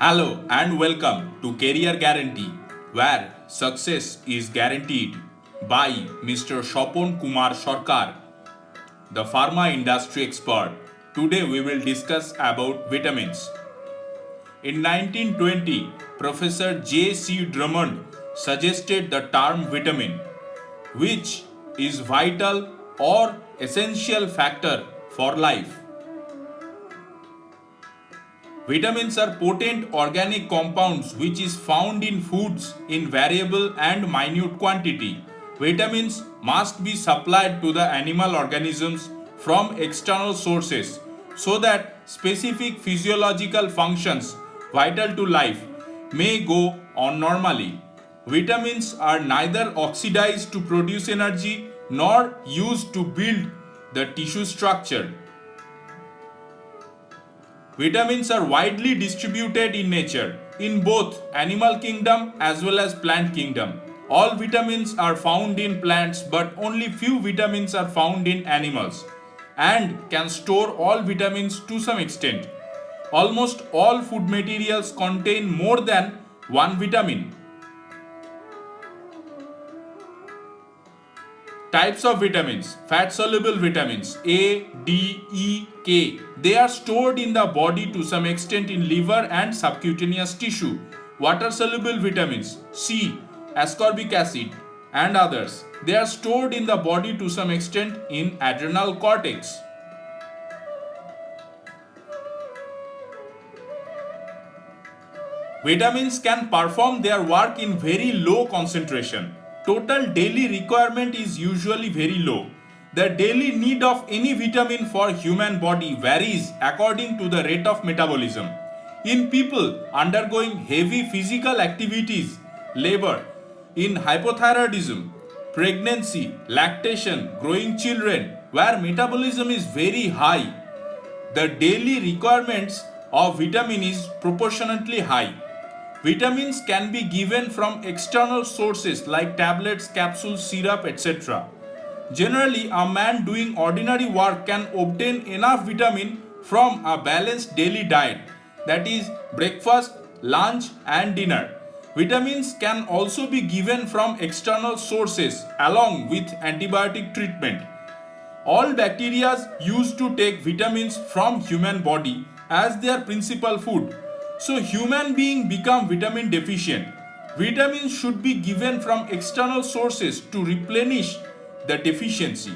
Hello and welcome to Career Guarantee, where success is guaranteed by Mr. Shopon Kumar Sarkar, the pharma industry expert. Today we will discuss about vitamins. In 1920, Professor J. C. Drummond suggested the term vitamin, which is vital or essential factor for life. Vitamins are potent organic compounds which is found in foods in variable and minute quantity. Vitamins must be supplied to the animal organisms from external sources so that specific physiological functions vital to life may go on normally. Vitamins are neither oxidized to produce energy nor used to build the tissue structure. Vitamins are widely distributed in nature, in both animal kingdom as well as plant kingdom. All vitamins are found in plants, but only few vitamins are found in animals and can store all vitamins to some extent. Almost all food materials contain more than one vitamin. Types of vitamins: fat soluble vitamins A, D, E, K. They are stored in the body to some extent in liver and subcutaneous tissue. Water soluble vitamins C, ascorbic acid, and others. They are stored in the body to some extent in adrenal cortex. Vitamins can perform their work in very low concentration. Total daily requirement is usually very low. The daily need of any vitamin for human body varies according to the rate of metabolism. In people undergoing heavy physical activities, labor, in hypothyroidism, pregnancy, lactation, growing children, where metabolism is very high, the daily requirements of vitamin is proportionately high. Vitamins can be given from external sources like tablets, capsules, syrup, etc. Generally, a man doing ordinary work can obtain enough vitamin from a balanced daily diet, that is, breakfast, lunch, and dinner. Vitamins can also be given from external sources along with antibiotic treatment. All bacteria used to take vitamins from human body as their principal food. So human being become vitamin deficient. Vitamins should be given from external sources to replenish the deficiency.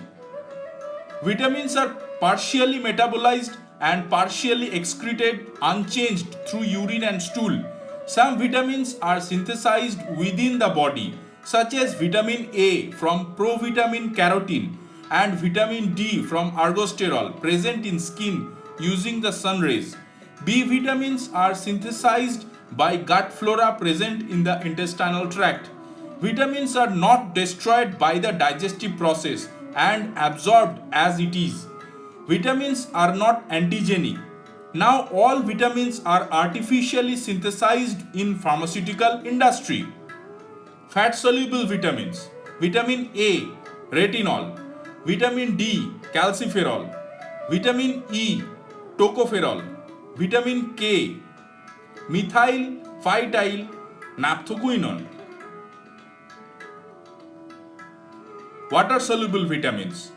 Vitamins are partially metabolized and partially excreted unchanged through urine and stool. Some vitamins are synthesized within the body, such as vitamin A from provitamin carotene and vitamin D from ergosterol present in skin using the sun rays. B vitamins are synthesized by gut flora present in the intestinal tract. Vitamins are not destroyed by the digestive process and absorbed as it is. Vitamins are not antigenic. Now all vitamins are artificially synthesized in pharmaceutical industry. Fat soluble vitamins: vitamin A, retinol; vitamin D, calciferol; vitamin E, tocopherol; vitamin K, methyl phetyl naphthoquinone. Water soluble vitamins: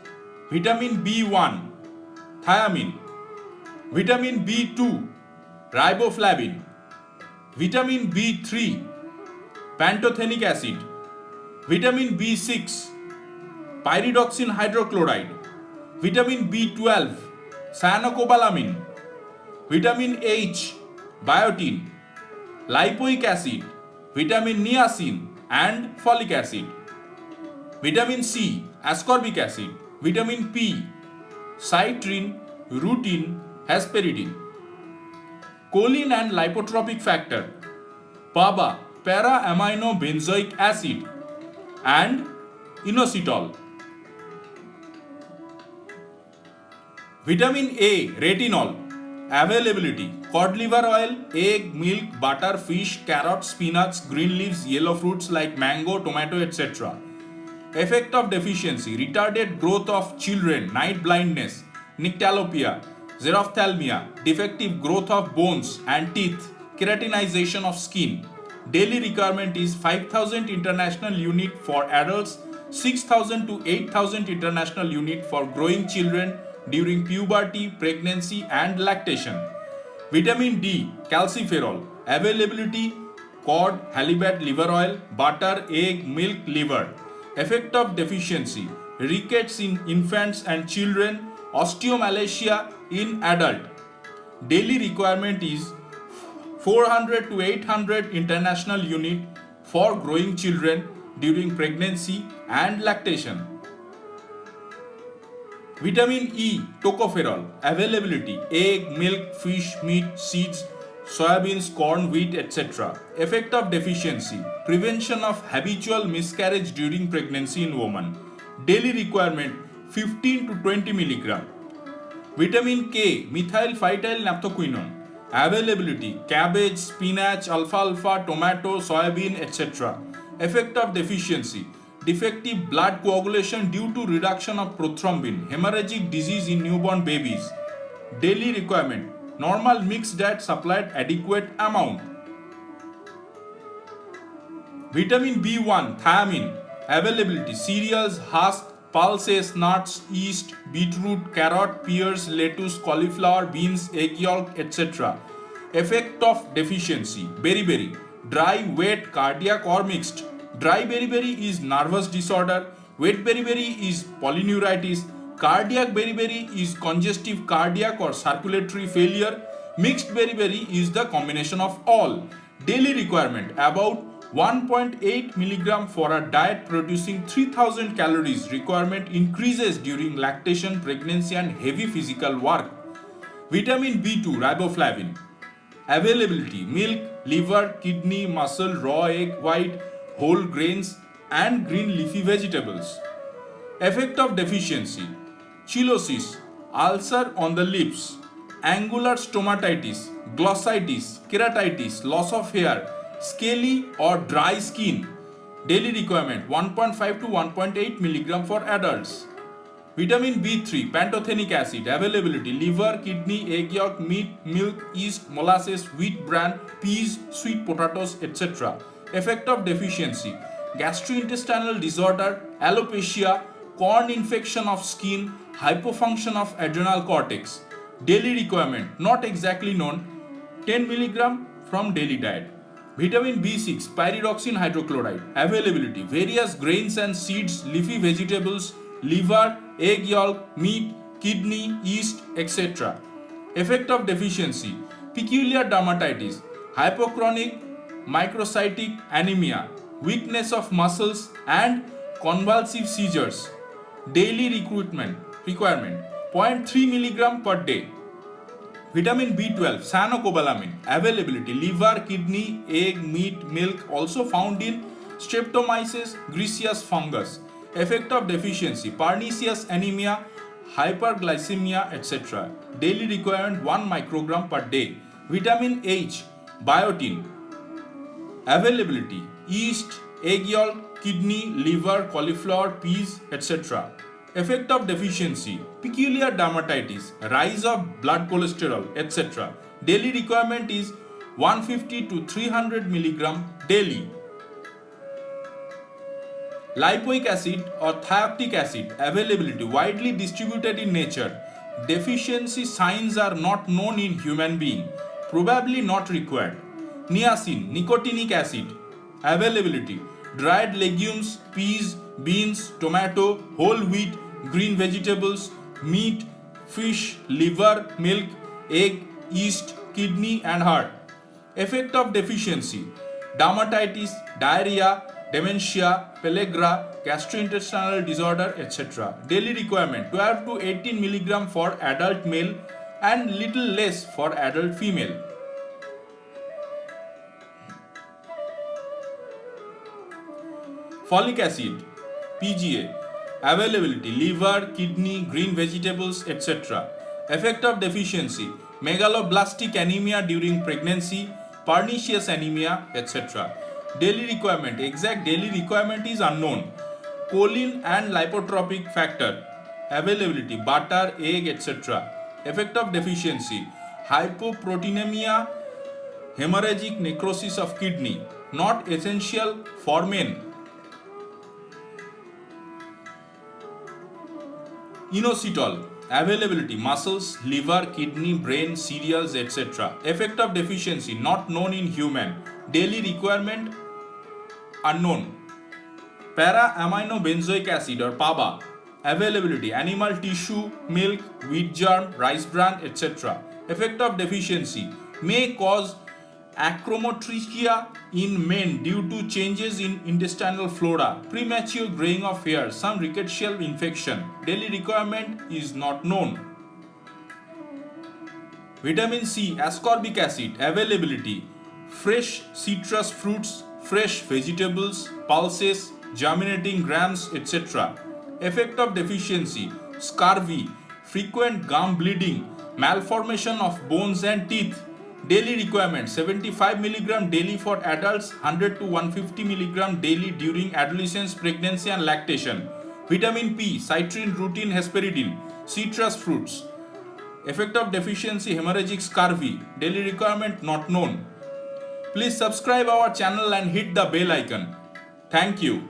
vitamin B1, thiamine; vitamin B2, riboflavin; vitamin B3, pantothenic acid; vitamin B6, pyridoxine hydrochloride; vitamin B12, cyanocobalamin; vitamin H, biotin; lipoic acid; vitamin niacin and folic acid; vitamin C, ascorbic acid; vitamin P, citrine, rutin, hesperidin; choline and lipotropic factor, PABA, para-amino benzoic acid, and inositol. Vitamin A, retinol. Availability: cod liver oil, egg, milk, butter, fish, carrot, spinach, green leaves, yellow fruits like mango, tomato, etc. Effect of deficiency: retarded growth of children, night blindness, nyctalopia, xerophthalmia, defective growth of bones and teeth, keratinization of skin. Daily requirement is 5,000 international unit for adults, 6,000 to 8,000 international unit for growing children during puberty, pregnancy and lactation. Vitamin D, calciferol, availability cod, halibut, liver oil, butter, egg, milk, liver. Effect of deficiency, rickets in infants and children, osteomalacia in adult. Daily requirement is 400 to 800 international unit for growing children during pregnancy and lactation. Vitamin E, tocopherol, availability egg, milk, fish, meat, seeds, soybeans, corn, wheat, etc. Effect of deficiency, prevention of habitual miscarriage during pregnancy in women. Daily requirement 15 to 20 milligram. Vitamin K, methyl phetyl naphthoquinone, availability cabbage, spinach, alfalfa, tomato, soybean, etc. Effect of deficiency, defective blood coagulation due to reduction of prothrombin, hemorrhagic disease in newborn babies. Daily requirement, normal mixed diet supplied adequate amount. Vitamin B1, thiamine, availability cereals, husk, pulses, nuts, yeast, beetroot, carrot, pears, lettuce, cauliflower, beans, egg yolk, etc. Effect of deficiency, beriberi, dry, wet, cardiac or mixed. Dry beriberi is nervous disorder, wet beriberi is polyneuritis, cardiac beriberi is congestive cardiac or circulatory failure, mixed beriberi is the combination of all. Daily requirement about 1.8 milligram for a diet producing 3000 calories. Requirement increases during lactation, pregnancy and heavy physical work. Vitamin B2, riboflavin, availability milk, liver, kidney, muscle, raw egg white, whole grains and green leafy vegetables. Effect of deficiency, chelosis, ulcer on the lips, angular stomatitis, glossitis, keratitis, loss of hair, scaly or dry skin. Daily requirement 1.5 to 1.8 milligram for adults. Vitamin B3, pantothenic acid, availability liver, kidney, egg yolk, meat, milk, yeast, molasses, wheat bran, peas, sweet potatoes, etc. Effect of deficiency, gastrointestinal disorder, alopecia, corn infection of skin, hypofunction of adrenal cortex. Daily requirement not exactly known, 10 milligram from daily diet. Vitamin B6, pyridoxine hydrochloride, availability various grains and seeds, leafy vegetables, liver, egg yolk, meat, kidney, yeast, etc. Effect of deficiency, peculiar dermatitis, hypochronic microcytic anemia, weakness of muscles and convulsive seizures. Daily requirement 0.3 milligram per day. Vitamin B12, cyanocobalamin, availability liver, kidney, egg, meat, milk, also found in Streptomyces griseus fungus. Effect of deficiency, pernicious anemia, hyperglycemia, etc. Daily requirement 1 microgram per day. Vitamin H, biotin, availability yeast, egg yolk, kidney, liver, cauliflower, peas, etc. Effect of deficiency, peculiar dermatitis, rise of blood cholesterol, etc. Daily requirement is 150 to 300 milligram daily. Lipoic acid or thioptic acid, availability widely distributed in nature. Deficiency signs are not known in human being, probably not required. Niacin, nicotinic acid, availability dried legumes, peas, beans, tomato, whole wheat, green vegetables, meat, fish, liver, milk, egg, yeast, kidney and heart. Effect of deficiency, dermatitis, diarrhea, dementia, pellagra, gastrointestinal disorder, etc. Daily requirement 12 to 18 milligram for adult male and little less for adult female. Folic acid, PGA, availability liver, kidney, green vegetables, etc. Effect of deficiency, megaloblastic anemia during pregnancy, pernicious anemia, etc. Daily requirement, exact daily requirement is unknown. Choline and lipotropic factor, availability butter, egg, etc. Effect of deficiency, hypoproteinemia, hemorrhagic necrosis of kidney, not essential for men. Inositol, availability, muscles, liver, kidney, brain, cereals, etc. Effect of deficiency, not known in human. Daily requirement, unknown. Para-amino benzoic acid or PABA, availability, animal tissue, milk, wheat germ, rice bran, etc. Effect of deficiency, may cause achromotrichia in men due to changes in intestinal flora, premature graying of hair, some rickettsial infection. Daily requirement is not known. Vitamin C, ascorbic acid, availability, fresh citrus fruits, fresh vegetables, pulses, germinating grams, etc. Effect of deficiency, scurvy, frequent gum bleeding, malformation of bones and teeth. Daily requirement, 75 mg daily for adults, 100 to 150 mg daily during adolescence, pregnancy and lactation. Vitamin P, citrine, rutin, hesperidin, citrus fruits. Effect of deficiency, hemorrhagic scurvy. Daily requirement not known. Please subscribe our channel and hit the bell icon. Thank you.